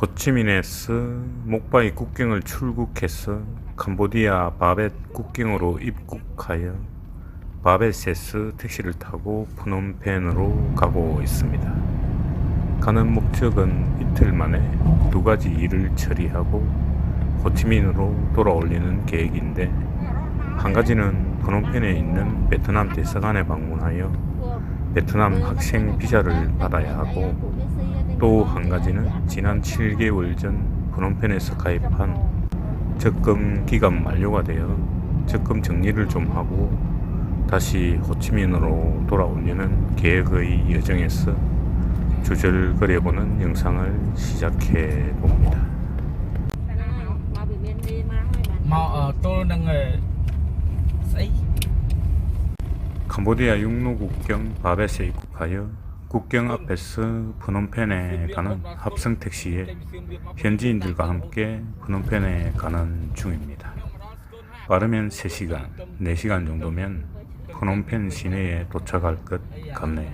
호치민에서 목바이 국경을 출국해서 캄보디아 바벳 국경으로 입국하여 바벳에서 택시를 타고 프놈펜으로 가고 있습니다. 가는 목적은 이틀 만에 두 가지 일을 처리하고 호치민으로 돌아올리는 계획인데, 한 가지는 프놈펜에 있는 베트남 대사관에 방문하여 베트남 학생 비자를 받아야 하고, 또 한 가지는 지난 7개월 전 프놈펜에서 가입한 적금 기간 만료가 되어 적금 정리를 좀 하고 다시 호치민으로 돌아오려는 계획의 여정에서 주절거려보는 영상을 시작해 봅니다. 캄보디아 육로 국경 바벳에 입국하여 국경 앞에서 프놈펜에 가는 합성 택시에 현지인들과 함께 프놈펜에 가는 중입니다. 빠르면 3시간, 4시간 정도면 프놈펜 시내에 도착할 것 같네요.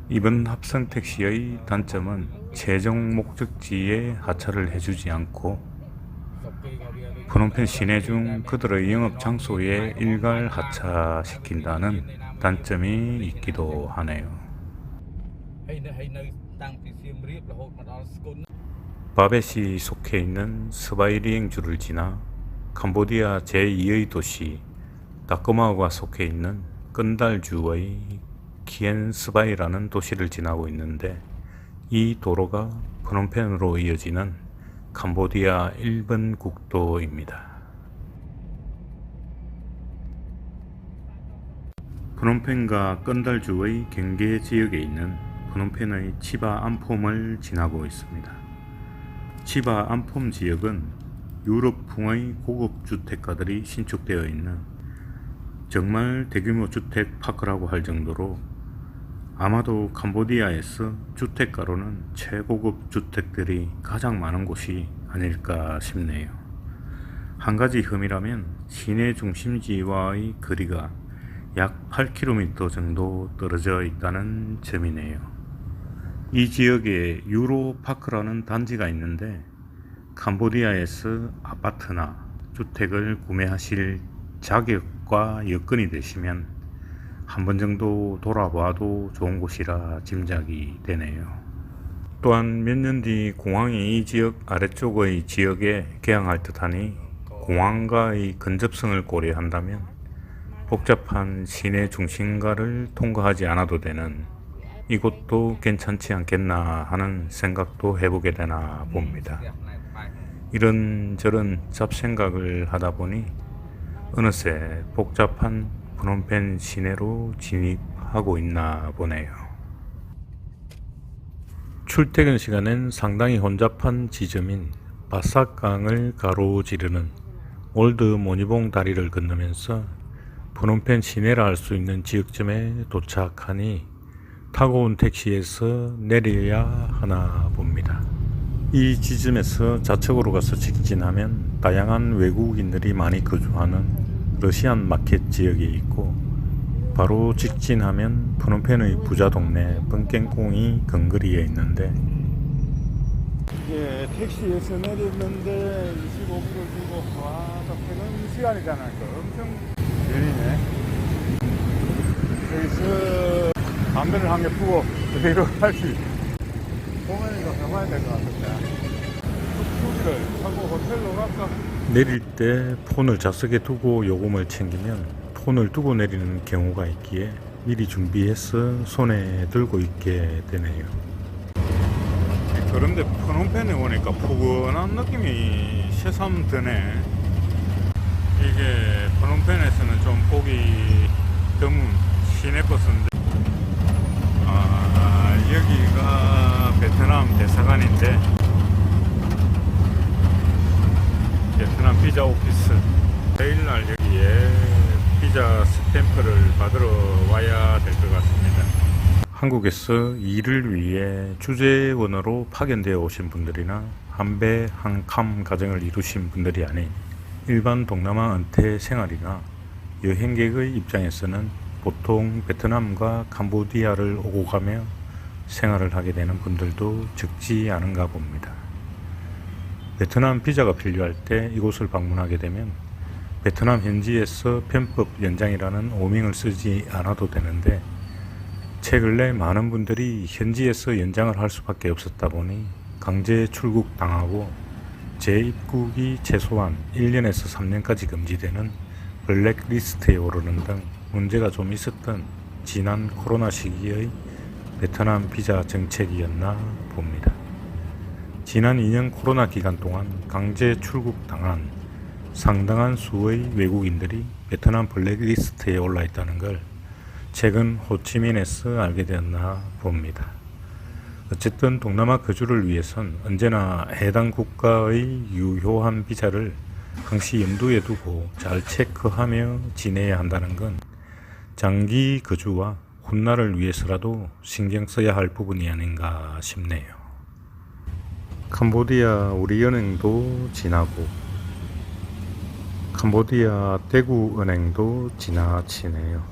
이번 합성 택시의 단점은 최종 목적지에 하차를 해주지 않고 프놈펜 시내 중 그들의 영업 장소에 일괄 하차시킨다는 단점이 있기도 하네요. 바벳이 속해 있는 스바이리행주를 지나 캄보디아 제2의 도시 다크마우가 속해 있는 끈달주의 키엔스바이라는 도시를 지나고 있는데, 이 도로가 프놈펜으로 이어지는 캄보디아 1번 국도입니다. 프놈펜과 끈달주의 경계 지역에 있는 프놈펜의 치바 암폼을 지나고 있습니다. 치바 암폼 지역은 유럽풍의 고급 주택가들이 신축되어 있는 정말 대규모 주택 파크라고 할 정도로 아마도 캄보디아에서 주택가로는 최고급 주택들이 가장 많은 곳이 아닐까 싶네요. 한 가지 흠이라면 시내 중심지와의 거리가 약 8km 정도 떨어져 있다는 점이네요. 이 지역에 유로파크라는 단지가 있는데, 캄보디아에서 아파트나 주택을 구매하실 자격과 여건이 되시면 한 번 정도 돌아봐도 좋은 곳이라 짐작이 되네요. 또한 몇 년 뒤 공항이 이 지역 아래쪽의 지역에 개항할 듯하니 공항과의 근접성을 고려한다면 복잡한 시내 중심가를 통과하지 않아도 되는 이곳도 괜찮지 않겠나 하는 생각도 해보게 되나 봅니다. 이런저런 잡생각을 하다 보니 어느새 복잡한 프놈펜 시내로 진입하고 있나 보네요. 출퇴근 시간엔 상당히 혼잡한 지점인 바삭강을 가로지르는 올드 모니봉 다리를 건너면서 프놈펜 시내라 할 수 있는 지역점에 도착하니 타고 온 택시에서 내려야 하나 봅니다. 이 지점에서 좌측으로 가서 직진하면 다양한 외국인들이 많이 거주하는 러시안 마켓 지역에 있고, 바로 직진하면 프놈펜의 부자 동네 뻥깽꽁이 근거리에 있는데, 택시에서 내렸는데 25km 주고 와서 퇴근 시간이잖아요. 엄청 열리네. 여기서 담배를 한 개 pu고 그대로 할 수 있어. 공원에서 가봐야 될 것 같은데. 툭툭이를 타고 호텔로 갈까? 내릴 때 폰을 좌석에 두고 요금을 챙기면 폰을 두고 내리는 경우가 있기에 미리 준비해서 손에 들고 있게 되네요. 그런데 프놈펜에 오니까 포근한 느낌이 새삼 드네. 이게 프놈펜에서는 좀 보기 드문 시내버스인데, 여기가 베트남 대사관인데, 베트남 비자 오피스. 내일날 여기에 비자 스탬프를 받으러 와야 될 것 같습니다. 한국에서 일을 위해 주재원으로 파견되어 오신 분들이나 한배 한캄 가정을 이루신 분들이 아닌 일반 동남아 은퇴 생활이나 여행객의 입장에서는 보통 베트남과 캄보디아를 오고 가며 생활을 하게 되는 분들도 적지 않은가 봅니다. 베트남 비자가 필요할 때 이곳을 방문하게 되면 베트남 현지에서 편법 연장이라는 오명을 쓰지 않아도 되는데 최근에 많은 분들이 현지에서 연장을 할 수밖에 없었다 보니 강제 출국 당하고 재입국이 최소한 1년에서 3년까지 금지되는 블랙리스트에 오르는 등 문제가 좀 있었던 지난 코로나 시기의 베트남 비자 정책이었나 봅니다. 지난 2년 코로나 기간 동안 강제 출국 당한 상당한 수의 외국인들이 베트남 블랙리스트에 올라 있다는 걸 최근 호치민에서 알게 되었나 봅니다. 어쨌든 동남아 거주를 위해선 언제나 해당 국가의 유효한 비자를 항시 염두에 두고 잘 체크하며 지내야 한다는 건 장기 거주와 훗날을 위해서라도 신경 써야 할 부분이 아닌가 싶네요. 캄보디아 우리은행도 지나고 캄보디아 대구은행도 지나치네요.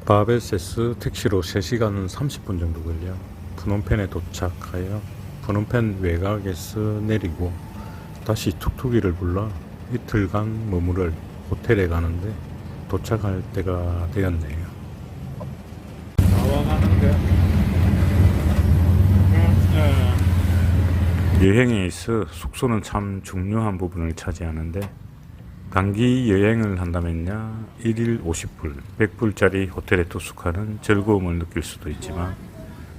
바베세스 택시로 3시간 30분 정도 걸려 프놈펜에 도착하여 프놈펜 외곽에서 내리고 다시 툭툭이를 불러 이틀간 머무를 호텔에 가는데 도착할 때가 되었네요. 나와가는데 여행에 있어 숙소는 참 중요한 부분을 차지하는데 단기 여행을 한다면야 1일 50불, 100불짜리 호텔에 투숙하는 즐거움을 느낄 수도 있지만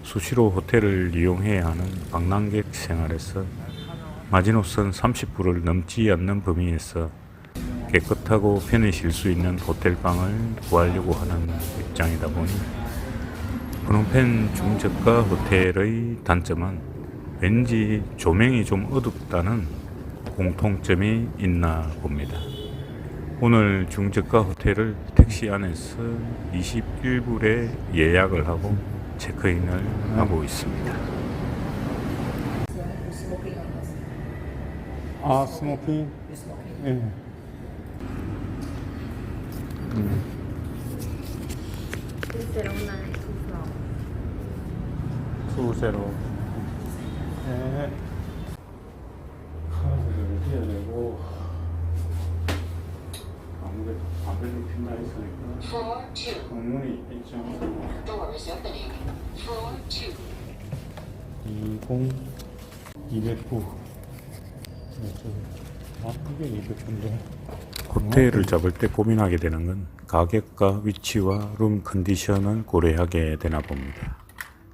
수시로 호텔을 이용해야 하는 관광객 생활에서 마지노선 30불을 넘지 않는 범위에서 깨끗하고 편히 쉴 수 있는 호텔방을 구하려고 하는 입장이다 보니 프놈펜 중저가 호텔의 단점은 왠지 조명이 좀 어둡다는 공통점이 있나 봅니다. 오늘 중저가 호텔을 택시 안에서 21불에 예약을 하고 체크인을 하고 있습니다. 아, 스모킹? 예. 투세로. 네. 카드를 해야 되고 아무래도 바벨로 핀나 있으니까 공문이 있죠. 20209 이게 200인데 호텔을 잡을 때 고민하게 되는 건 가격과 위치와 룸 컨디션을 고려하게 되나 봅니다.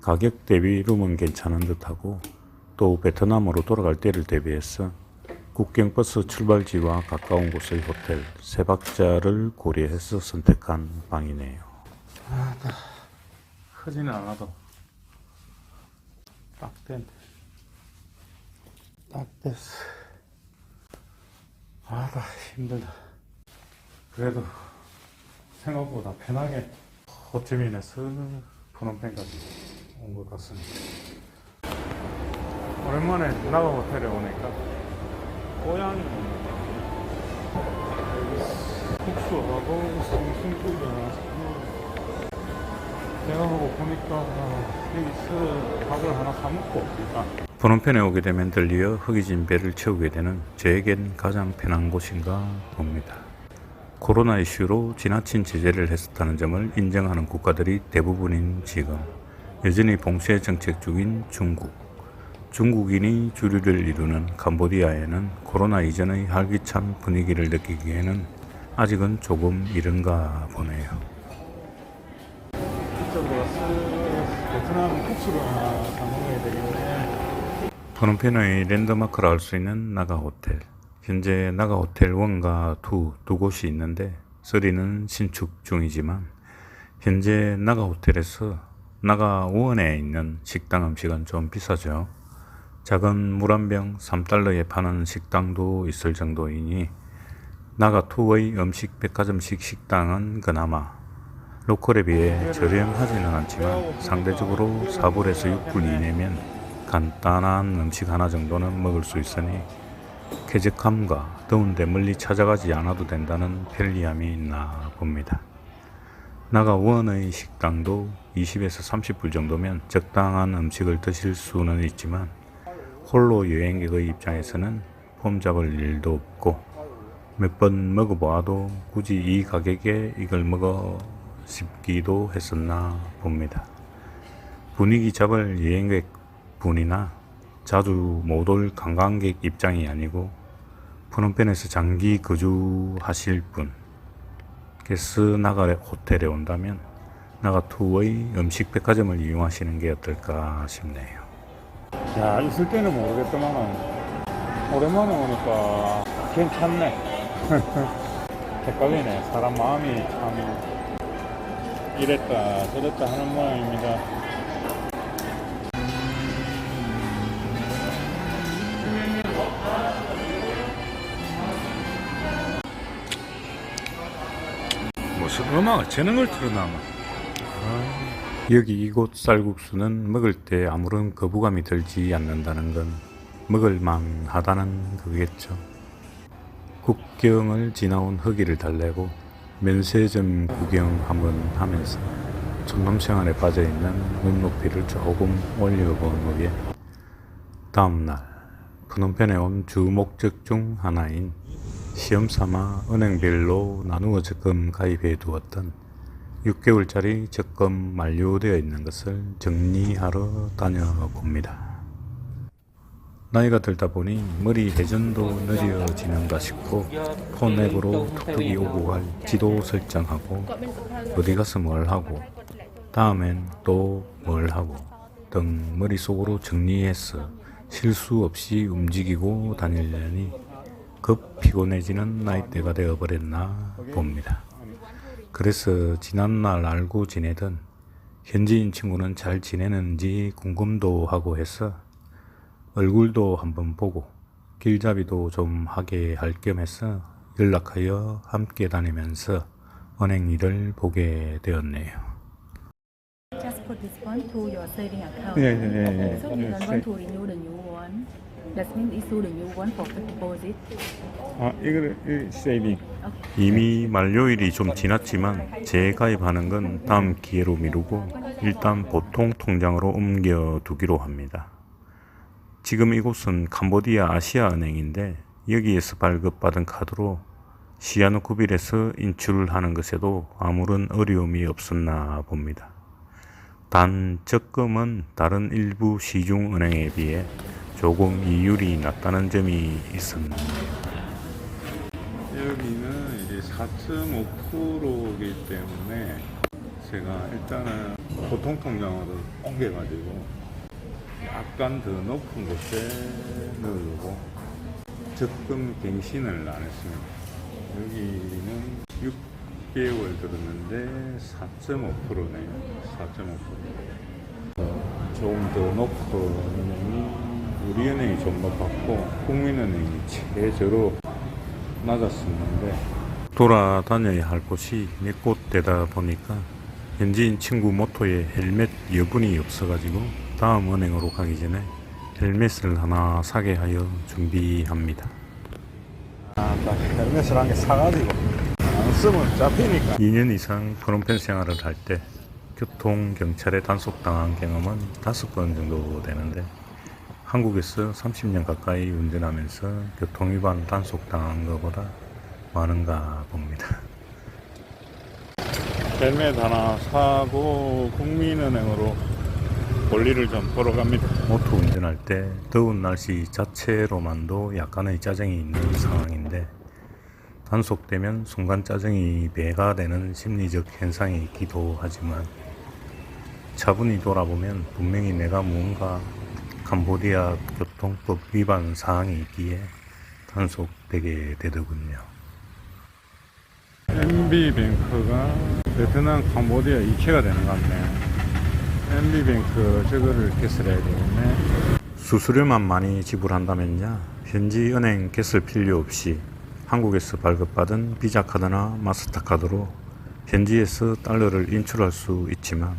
가격 대비 룸은 괜찮은 듯하고 또 베트남으로 돌아갈 때를 대비해서 국경버스 출발지와 가까운 곳의 호텔 3박자를 고려해서 선택한 방이네요. 크지는 않아도 딱 됐어. 힘들다. 그래도 생각보다 편하게 호치민에서 프놈펜까지 온 것 같습니다. 오랜만에 나가 호텔에 오니까 고양이 국수하고 생선구이 하나 내가 보고 보니까 여기서 밥을 하나 사먹고 일단 프놈펜에 오게 되면 들리어 허기진 배를 채우게 되는 저에겐 가장 편한 곳인가 봅니다. 코로나 이슈로 지나친 제재를 했었다는 점을 인정하는 국가들이 대부분인 지금 여전히 봉쇄 정책 중인 중국인이 주류를 이루는 캄보디아에는 코로나 이전의 활기찬 분위기를 느끼기에는 아직은 조금 이른가 보네요. 이쪽으로 와서 베트남 국수를 하나 사 먹어야 되겠네. 프놈펜의 랜드마크라 할 수 있는 나가 호텔. 현재 나가 호텔 1과 2 두 곳이 있는데 3는 신축 중이지만 현재 나가 호텔에서 나가 1에 있는 식당 음식은 좀 비싸죠. 작은 물 한 병 3달러에 파는 식당도 있을 정도이니 나가2의 음식 백화점식 식당은 그나마 로컬에 비해 저렴하지는 않지만 상대적으로 4불에서 6불 이내면 간단한 음식 하나 정도는 먹을 수 있으니 쾌적함과 더운데 멀리 찾아가지 않아도 된다는 편리함이 있나 봅니다. 나가1의 식당도 20에서 30불 정도면 적당한 음식을 드실 수는 있지만 홀로 여행객의 입장에서는 폼 잡을 일도 없고 몇 번 먹어보아도 굳이 이 가격에 이걸 먹어 싶기도 했었나 봅니다. 분위기 잡을 여행객 분이나 자주 못 올 관광객 입장이 아니고 프놈펜에서 장기 거주하실 분, 게스 나가 호텔에 온다면 나가투의 음식 백화점을 이용하시는 게 어떨까 싶네요. 야, 있을 때는 모르겠더만 오랜만에 오니까 괜찮네. 헷갈리네. 사람 마음이 참 이랬다 저랬다 하는 모양입니다. 무슨 음악을 재능을 틀어놔. 여기 이곳 쌀국수는 먹을 때 아무런 거부감이 들지 않는다는 건 먹을만 하다는 거겠죠. 국경을 지나온 허기를 달래고 면세점 구경 한번 하면서 촌놈생활에 빠져있는 눈높이를 조금 올려본 후에 다음날 프놈펜에 온 주 목적 중 하나인 시험삼아 은행별로 나누어 적금 가입해 두었던 6개월짜리 적금 만료되어 있는 것을 정리하러 다녀봅니다. 나이가 들다 보니 머리 회전도 느려지는가 싶고 폰 앱으로 툭툭이 오고 갈 지도 설정하고 어디 가서 뭘 하고 다음엔 또 뭘 하고 등 머릿속으로 정리해서 실수 없이 움직이고 다니려니 급 피곤해지는 나이대가 되어버렸나 봅니다. 그래서 지난날 알고 지내던 현지인 친구는 잘 지내는지 궁금도 하고 해서 얼굴도 한번 보고 길잡이도 좀 하게 할 겸해서 연락하여 함께 다니면서 은행 일을 보게 되었네요. Just put this one to your saving account. 예. So you don't want to renew the new one. That means issue the new one for deposit. 이거를 세이빙. 이미 만료일이 좀 지났지만 재가입하는 건 다음 기회로 미루고 일단 보통 통장으로 옮겨 두기로 합니다. 지금 이곳은 캄보디아 아시아은행인데 여기에서 발급받은 카드로 시아누쿠빌에서 인출하는 것에도 아무런 어려움이 없었나 봅니다. 단 적금은 다른 일부 시중은행에 비해 조금 이율이 낮다는 점이 있었네요. 여기는 이제 4.5%이기 때문에 제가 일단은 보통 통장으로 옮겨가지고 약간 더 높은 곳에 넣으려고 적금 갱신을 안 했습니다. 여기는 6개월 들었는데 4.5%네요. 4.5%. 조금 더 높은 은행이 우리은행이 좀 높았고 국민은행이 최저로 낮았었는데 돌아다녀야 할 곳이 몇 곳 되다 보니까 현지인 친구 모토에 헬멧 여분이 없어가지고 다음 은행으로 가기 전에 헬멧을 하나 사게 하여 준비합니다. 헬멧을 한 개 사가지고 안 쓰면 잡히니까. 2년 이상 프놈펜 생활을 할 때 교통경찰에 단속당한 경험은 5번 정도 되는데 한국에서 30년 가까이 운전하면서 교통위반 단속당한 것보다 많은가 봅니다. 헬멧 하나 사고 국민은행으로 볼일을 좀 보러 갑니다. 모토 운전할 때 더운 날씨 자체로만도 약간의 짜증이 있는 상황인데 단속되면 순간 짜증이 배가 되는 심리적 현상이 있기도 하지만 차분히 돌아보면 분명히 내가 무언가 캄보디아 교통법 위반 사항이 있기에 단속되게 되더군요. MB뱅크가 베트남 캄보디아 이체가 되는 것 같네요. MB뱅크 저거를 개설해야 되겠네. 수수료만 많이 지불한다면야 현지 은행 개설 필요 없이 한국에서 발급받은 비자카드나 마스터카드로 현지에서 달러를 인출할 수 있지만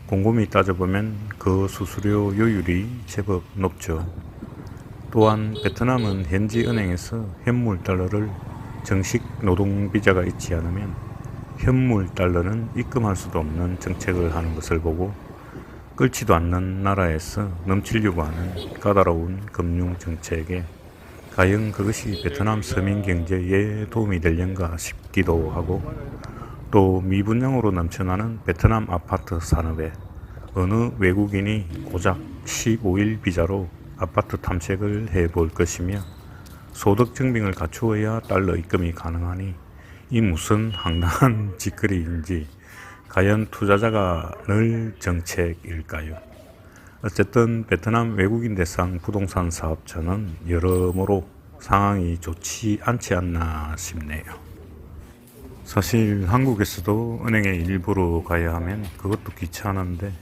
곰곰이 따져보면 그 수수료 요율이 제법 높죠. 또한 베트남은 현지 은행에서 현물 달러를 정식 노동 비자가 있지 않으면 현물 달러는 입금할 수도 없는 정책을 하는 것을 보고 끓지도 않는 나라에서 넘치려고 하는 까다로운 금융 정책에 과연 그것이 베트남 서민 경제에 도움이 되려는가 싶기도 하고, 또 미분양으로 넘쳐나는 베트남 아파트 산업에 어느 외국인이 고작 15일 비자로 아파트 탐색을 해볼 것이며, 소득 증빙을 갖추어야 달러 입금이 가능하니 이 무슨 황당한 짓거리인지, 과연 투자자가 늘 정책일까요? 어쨌든 베트남 외국인 대상 부동산 사업자는 여러모로 상황이 좋지 않지 않나 싶네요. 사실 한국에서도 은행에 일부러 가야 하면 그것도 귀찮은데,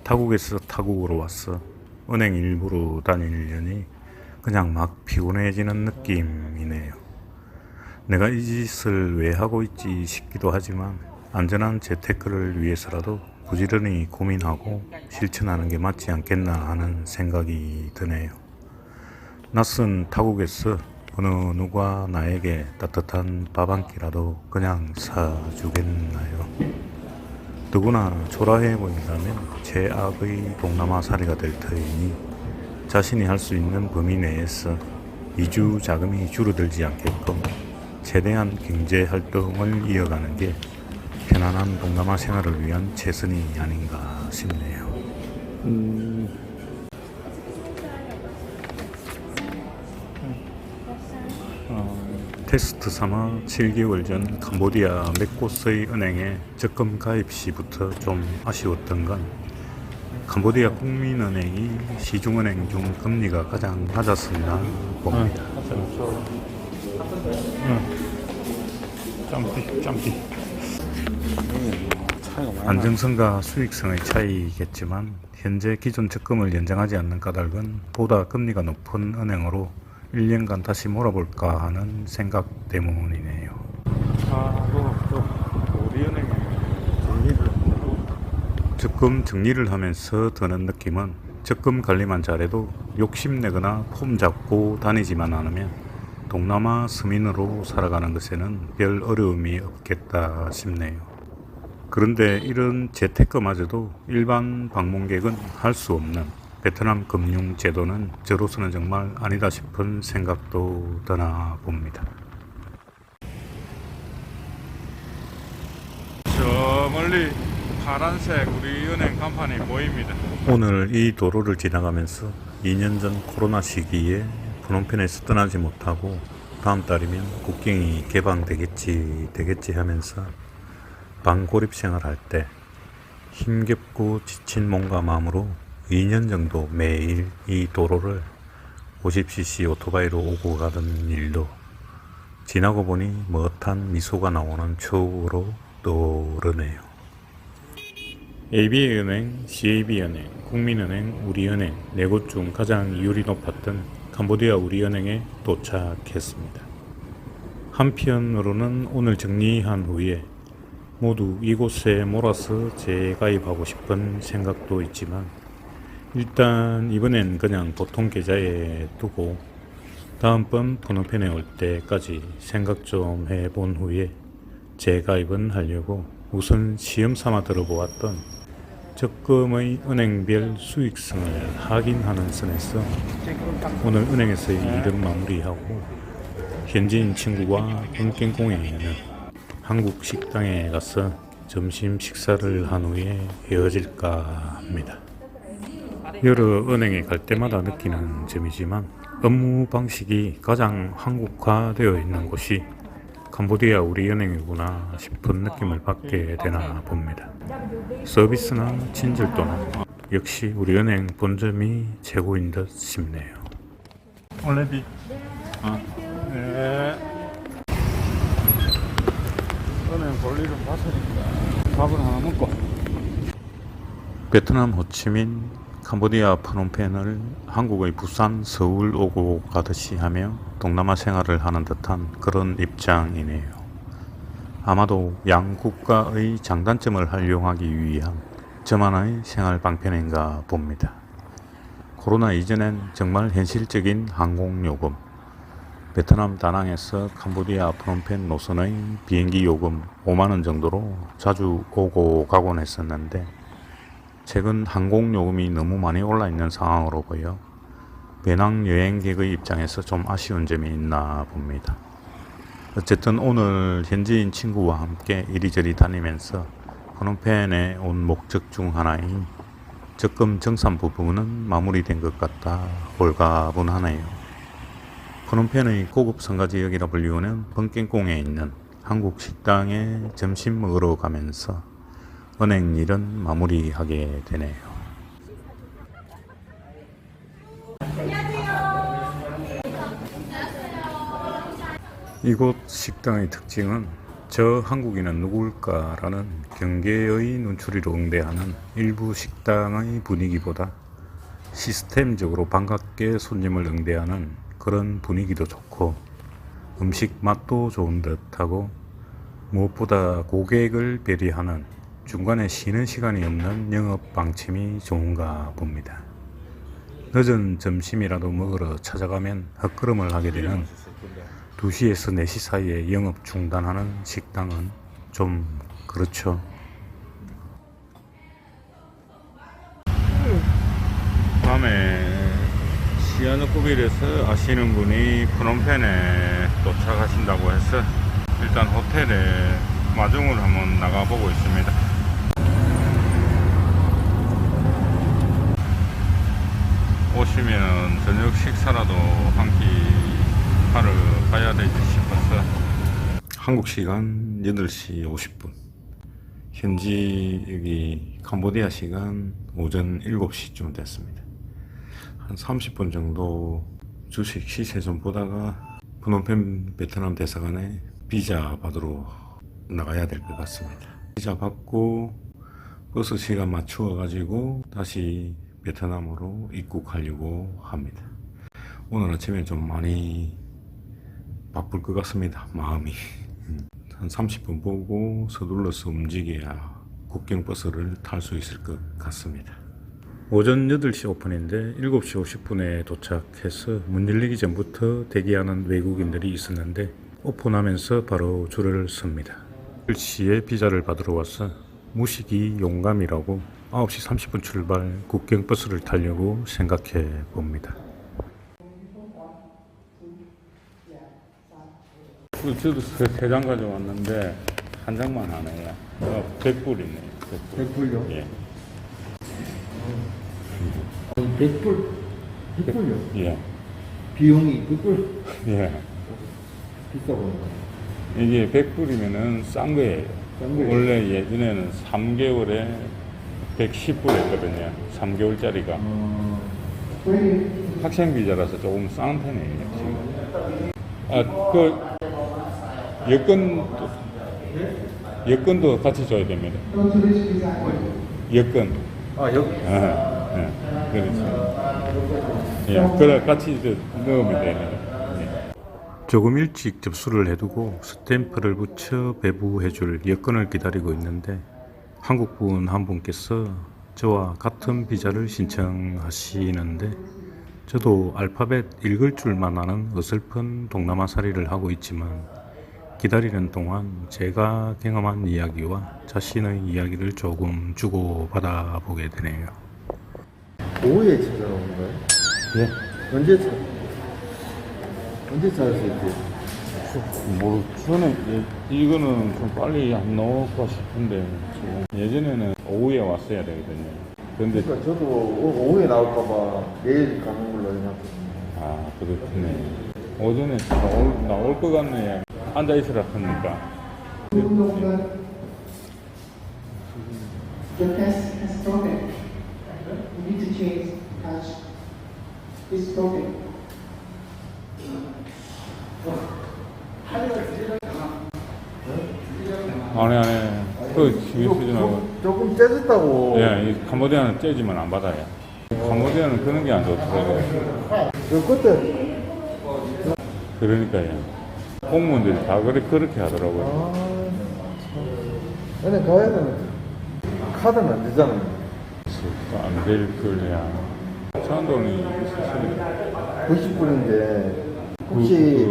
타국에서 타국으로 와서 은행 일부러 다니려니 그냥 막 피곤해지는 느낌이네요. 내가 이 짓을 왜 하고 있지 싶기도 하지만, 안전한 재테크를 위해서라도 부지런히 고민하고 실천하는 게 맞지 않겠나 하는 생각이 드네요. 낯선 타국에서 어느 누가 나에게 따뜻한 밥 한 끼라도 그냥 사주겠나요? 누구나 초라해 보인다면 제악의 동남아살이가 될 터이니, 자신이 할 수 있는 범위 내에서 이주 자금이 줄어들지 않게끔 최대한 경제 활동을 이어가는 게 편안한 동남아 생활을 위한 최선이 아닌가 싶네요. 테스트 삼아 7개월 전 캄보디아 몇 곳의 은행에 적금 가입 시부터 좀 아쉬웠던 건, 캄보디아 국민은행이 시중은행 중 금리가 가장 낮았었나 봅니다. 짬띠. 안정성과 수익성의 차이겠지만, 현재 기존 적금을 연장하지 않는 까닭은 보다 금리가 높은 은행으로 1년간 다시 몰아볼까 하는 생각 때문이네요. 우리은행에 적금 정리를 하면서 드는 느낌은, 적금 관리만 잘해도 욕심내거나 폼 잡고 다니지만 않으면 동남아 서민으로 살아가는 것에는 별 어려움이 없겠다 싶네요. 그런데 이런 재테크마저도 일반 방문객은 할 수 없는 베트남 금융 제도는 저로서는 정말 아니다 싶은 생각도 드나 봅니다. 저 멀리 파란색 우리 은행 간판이 보입니다. 오늘 이 도로를 지나가면서 2년 전 코로나 시기에 프놈펜에서 떠나지 못하고 다음 달이면 국경이 개방되겠지 하면서 방고립 생활할 때 힘겹고 지친 몸과 마음으로 2년 정도 매일 이 도로를 50cc 오토바이로 오고 가던 일도 지나고 보니 멋한 미소가 나오는 추억으로 떠오르네요. AB은행, CAB은행, 국민은행, 우리은행 네 곳 중 가장 이율이 높았던 캄보디아 우리은행에 도착했습니다. 한편으로는 오늘 정리한 후에 모두 이곳에 몰아서 재가입하고 싶은 생각도 있지만, 일단 이번엔 그냥 보통 계좌에 두고 다음번 푸놈펜에 올 때까지 생각 좀 해본 후에 재가입은 하려고 우선 시험 삼아 들어보았던 적금의 은행별 수익성을 확인하는 선에서 오늘 은행에서의 일은 마무리하고 현지인 친구와 은ken공에는 한국 식당에 가서 점심 식사를 한 후에 헤어질까 합니다. 여러 은행에 갈 때마다 느끼는 점이지만, 업무 방식이 가장 한국화되어 있는 곳이 캄보디아 우리은행이구나 싶은 느낌을 받게 되나 봅니다. 서비스나 친절도는 역시 우리은행 본점이 최고인 듯 싶네요. 올레비. 네. 은행 볼 일은 봤으니까 밥을 하나 먹고. 베트남 호치민, 캄보디아 프놈펜을 한국의 부산, 서울 오고 가듯이 하며 동남아 생활을 하는 듯한 그런 입장이네요. 아마도 양 국가의 장단점을 활용하기 위한 저만의 생활 방편인가 봅니다. 코로나 이전엔 정말 현실적인 항공요금, 베트남 다낭에서 캄보디아 프놈펜 노선의 비행기 요금 5만원 정도로 자주 오고 가곤 했었는데 최근 항공 요금이 너무 많이 올라 있는 상황으로 보여 배낭 여행객의 입장에서 좀 아쉬운 점이 있나 봅니다. 어쨌든 오늘 현지인 친구와 함께 이리저리 다니면서 프놈펜에 온 목적 중 하나인 적금 정산 부분은 마무리된 것 같다 홀가분하네요. 프놈펜의 고급 상가지역이라 불리우는 번깽공에 있는 한국 식당에 점심 먹으러 가면서 은행 일은 마무리하게 되네요. 이곳 식당의 특징은 저 한국인은 누굴까라는 경계의 눈초리로 응대하는 일부 식당의 분위기보다 시스템적으로 반갑게 손님을 응대하는 그런 분위기도 좋고 음식 맛도 좋은 듯하고 무엇보다 고객을 배려하는 중간에 쉬는 시간이 없는 영업 방침이 좋은가 봅니다. 늦은 점심이라도 먹으러 찾아가면 헛걸음을 하게 되는 2시에서 4시 사이에 영업 중단하는 식당은 좀 그렇죠. 밤에 시아누쿠빌에서 아시는 분이 프놈펜에 도착하신다고 해서 일단 호텔에 마중을 한번 나가보고 있습니다. 오시면 저녁 식사라도 한 끼 하러 가야 되지 싶어서 한국 시간 8시 50분 현지 여기 캄보디아 시간 오전 7시쯤 됐습니다. 한 30분 정도 주식 시세 좀 보다가 프놈펜 베트남 대사관에 비자 받으러 나가야 될 것 같습니다. 비자 받고 버스 시간 맞추어 가지고 다시 베트남으로 입국하려고 합니다. 오늘 아침에 좀 많이 바쁠 것 같습니다. 마음이 한 30분 보고 서둘러서 움직여야 국경 버스를 탈 수 있을 것 같습니다. 오전 8시 오픈인데 7시 50분에 도착해서 문 열리기 전부터 대기하는 외국인들이 있었는데 오픈하면서 바로 줄을 섭니다. 10시에 비자를 받으러 와서 무식이 용감이라고 9시 30분 출발 국경버스를 타려고 생각해 봅니다. 저도 3장 가져왔는데 한 장만 하네요. 100불이네요. 100불요? 예. 100불? 100불요? 예. 비용이 100불? 예. 비싸 보인다. 이게 100불이면은 싼 거예요. 싼 거예요? 원래 예전에는 3개월에 110불 했거든요. 3개월짜리가. 학생 비자라서 조금 싼 편이에요, 지금. 여권도 같이 줘야 됩니다. 여권. 여기? 그렇죠. 예, 그래 같이 넣으면 됩니다. 예. 조금 일찍 접수를 해두고 스탬프를 붙여 배부해줄 여권을 기다리고 있는데 한국분 한 분께서 저와 같은 비자를 신청하시는데 저도 알파벳 읽을 줄만 아는 어설픈 동남아살이를 하고 있지만 기다리는 동안 제가 경험한 이야기와 자신의 이야기를 조금 주고받아 보게 되네요. 오후에 찾아오는 거예요? 예. 언제 찾을 수 있지? 저는 이거는 좀 빨리 안 나올까 싶은데 지금 예전에는 오후에 왔어야 되거든요. 근데 그러니까 저도 오후에 나올까봐 내일 가는 걸로 해놨거든요. 그렇네. 오전에 나올 것 같네. 앉아 있으라 하니까. The test has broken. You need to change patch. It's broken. 안해. 지금 쓰지 말고. 조금 째졌다고. 예, 이 캄보디아는 째지면 안 받아요. 캄보디아는 그런 게 안 좋더라고요. 그때. 그러니까요. 공무원들이 다 그렇게 하더라고요. 근데 가야는 카드는 안 되잖아요. 안 될 거야. 찬돈이 있으시네. 90불인데 혹시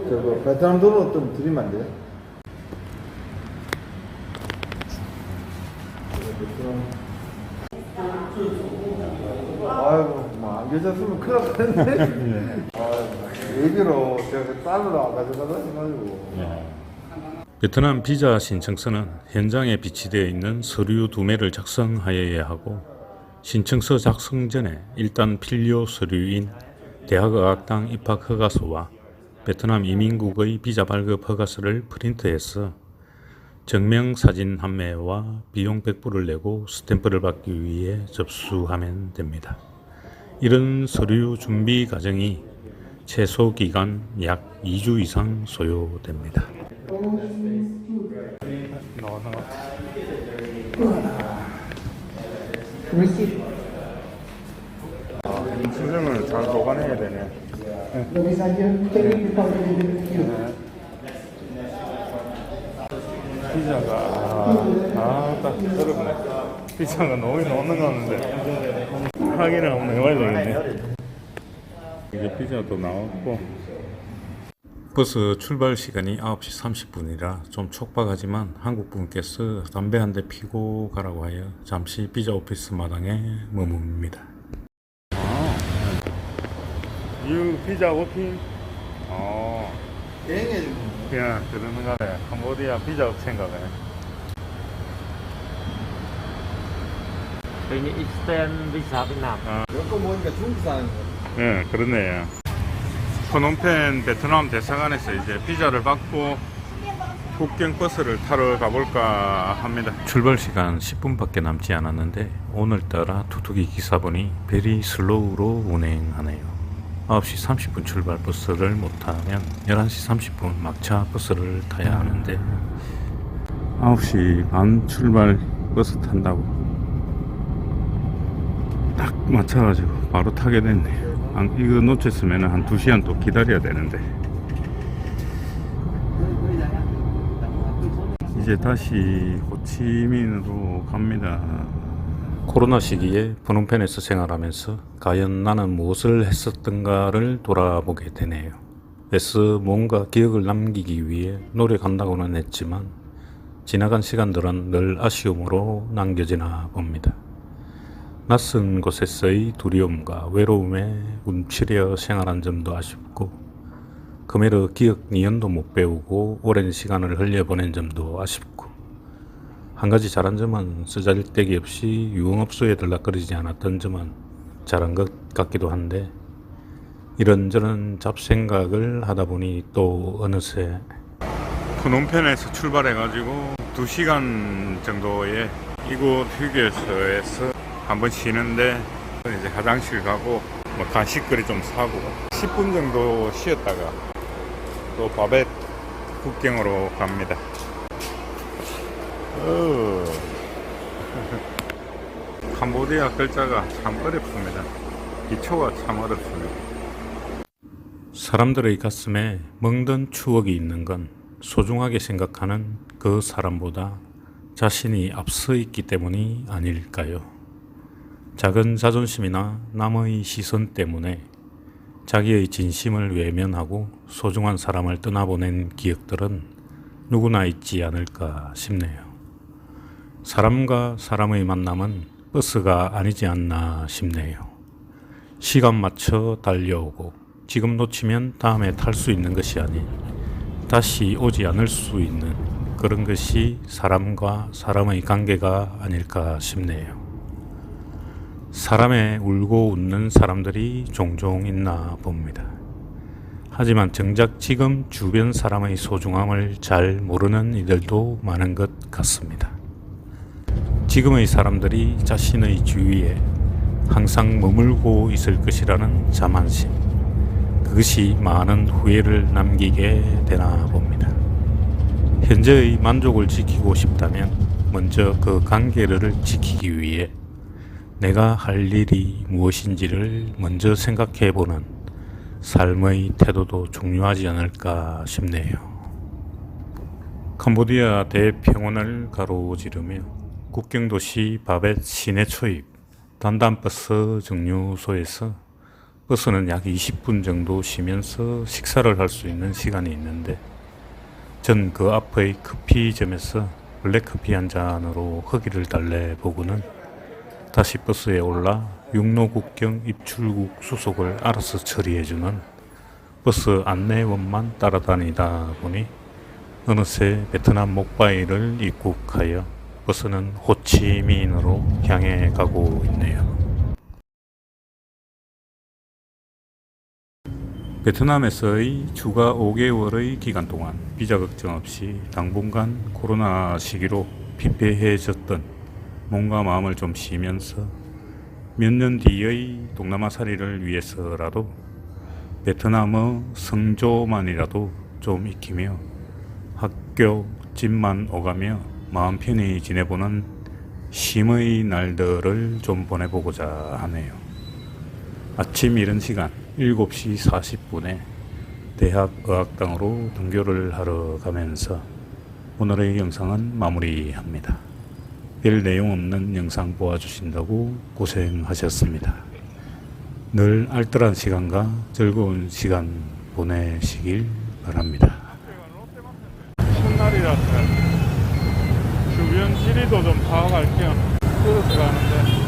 저거 베트남 돈으로 좀 드리면 안 돼요? 아이고, 뭐 안 계셨으면 큰일 날 뻔했네. 아이고, 얘기로 제가 달러로 가져가다 해가지고. 베트남 비자 신청서는 현장에 비치되어 있는 서류 2매를 작성하여야 하고, 신청서 작성 전에 일단 필요 서류인 대학어학당 입학 허가서와 베트남 이민국의 비자 발급 허가서를 프린트해서 증명사진 한 매와 비용 100불을 내고 스탬프를 받기 위해 접수하면 됩니다. 이런 서류 준비 과정이 최소 기간 약 2주 이상 소요됩니다. Receipt. 신청을 잘 보관해야 되네. The visa here, take it before you leave here. 피자가 딱 어렵네. 피자가 너무 넣는 거는데 확인을 한번 해봐야 되겠네. 이제 피자도 나왔고, 버스 출발 시간이 9시 30분이라 좀 촉박하지만 한국 분께서 담배 한 대 피고 가라고 하여 잠시 피자 오피스 마당에 머뭅니다. 이 피자 워킹? 여행해 준 그냥 그러는 거네. 캄보디아 피자 업체인가 보네. Ini extend visa Việt Nam. 여권 보니까 중국 사는 거. 네, 그렇네요. 프놈펜 베트남 대사관에서 이제 비자를 받고 국경 버스를 타러 가볼까 합니다. 출발 시간 10분밖에 남지 않았는데 오늘따라 투투기 기사분이 베리 슬로우로 운행하네요. 9시 30분 출발 버스를 못 타면 11시 30분 막차 버스를 타야 하는데 9시 반 출발 버스 탄다고 딱 맞춰가지고 바로 타게 됐네요. 이거 놓쳤으면 한 2시간 또 기다려야 되는데 이제 다시 호치민으로 갑니다. 코로나 시기에 프놈펜에서 생활하면서 과연 나는 무엇을 했었던가를 돌아보게 되네요. 애써 뭔가 기억을 남기기 위해 노력한다고는 했지만 지나간 시간들은 늘 아쉬움으로 남겨지나 봅니다. 낯선 곳에서의 두려움과 외로움에 움츠려 생활한 점도 아쉽고 금해로 기억 니은도 못 배우고 오랜 시간을 흘려보낸 점도 아쉽고 한 가지 잘한 점은 쓰잘데기 없이 유흥업소에 들락거리지 않았던 점은 잘한 것 같기도 한데 이런저런 잡생각을 하다 보니 또 어느새 프놈펜에서 출발해가지고 2시간 정도의 이곳 휴게소에서 한번 쉬는데 이제 화장실 가고 뭐 간식거리 좀 사고 10분 정도 쉬었다가 또 바벳 국경으로 갑니다. 캄보디아 글자가 참 어렵습니다. 기초가 참 어렵습니다. 사람들의 가슴에 멍든 추억이 있는 건 소중하게 생각하는 그 사람보다 자신이 앞서 있기 때문이 아닐까요? 작은 자존심이나 남의 시선 때문에 자기의 진심을 외면하고 소중한 사람을 떠나보낸 기억들은 누구나 있지 않을까 싶네요. 사람과 사람의 만남은 버스가 아니지 않나 싶네요. 시간 맞춰 달려오고 지금 놓치면 다음에 탈 수 있는 것이 아닌 다시 오지 않을 수 있는 그런 것이 사람과 사람의 관계가 아닐까 싶네요. 사람에 울고 웃는 사람들이 종종 있나 봅니다. 하지만 정작 지금 주변 사람의 소중함을 잘 모르는 이들도 많은 것 같습니다. 지금의 사람들이 자신의 주위에 항상 머물고 있을 것이라는 자만심, 그것이 많은 후회를 남기게 되나 봅니다. 현재의 만족을 지키고 싶다면 먼저 그 관계를 지키기 위해 내가 할 일이 무엇인지를 먼저 생각해보는 삶의 태도도 중요하지 않을까 싶네요. 캄보디아 대평원을 가로지르며 국경도시 바벳 시내 초입 단단버스 정류소에서 버스는 약 20분 정도 쉬면서 식사를 할 수 있는 시간이 있는데 전 그 앞의 커피점에서 블랙커피 한 잔으로 허기를 달래보고는 다시 버스에 올라 육로국경 입출국 수속을 알아서 처리해주는 버스 안내원만 따라다니다 보니 어느새 베트남 목바이를 입국하여 버스는 호치민으로 향해 가고 있네요. 베트남에서의 추가 5개월의 기간 동안 비자 걱정 없이 당분간 코로나 시기로 피폐해졌던 몸과 마음을 좀 쉬면서 몇 년 뒤의 동남아살이를 위해서라도 베트남어 성조만이라도 좀 익히며 학교 집만 오가며 마음 편히 지내보는 쉼의 날들을 좀 보내보고자 하네요. 아침 이른 시간 7시 40분에 대학의학당으로 등교를 하러 가면서 오늘의 영상은 마무리합니다. 별 내용 없는 영상 보아주신다고 고생하셨습니다. 늘 알뜰한 시간과 즐거운 시간 보내시길 바랍니다. 첫날이라서 주변 지리도 좀 파악할 겸 그래서 가는데